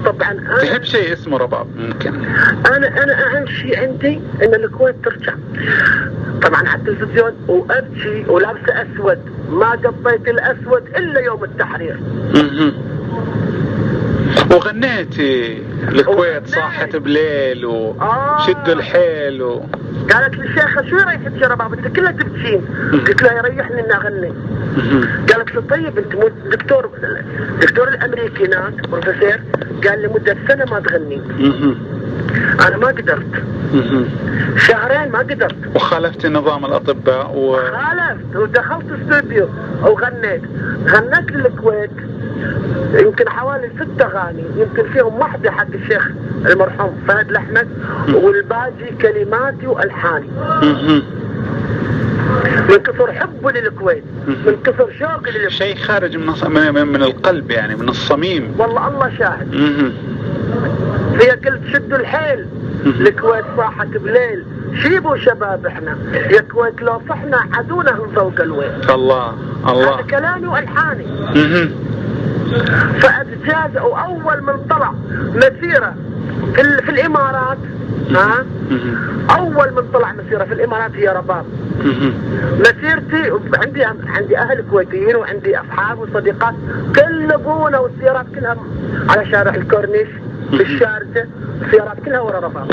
طبعا انا تحب شيء اسمه رباب ممكن. انا اهم شيء عندي ان الكويت ترجع. طبعا على التلفزيون وابكي ولابسه اسود، ما قضيت الاسود الا يوم التحرير. وغنيتي الكويت صاحت بليل وشدوا الحيل قالت لي الشيخة شو رايحك يا رباب انت كلها تبكين؟ قلت لها يريحني اني اغني. قالت لي طيب انت مو الدكتور الامريكي هناك بروفيسور قال لي مدة سنة ما تغني. انا ما قدرت، شهرين ما قدرت وخالفت نظام الاطباء خالفت ودخلت استوديو وغنيت. غنيت للكويت يمكن حوالي 6 اغاني، يمكن فيهم واحدة حق الشيخ المرحوم فهد الأحمد والباقي كلماتي والحاني. من كثر حبه للكويت، من كثر شوقي للكويت، شيء خارج من القلب يعني من الصميم. والله الله شاهد. هي قلت شدوا الحيل، الكويت صاحت بليل، شيبوا شباب احنا، يا كويت لو صحنا عدونا من فوق الويل. الله الله، هذا كلامي والحاني. فأجاز وأول من طلع مسيرة في الإمارات، أول من طلع مسيرة في الإمارات هي رباب. مسيرتي عندي أهل كويتيين وعندي أصحاب وصديقات كلبونا، والسيارات كلها على شارع الكورنيش في الشارجة، السيارات كلها ورا رباب.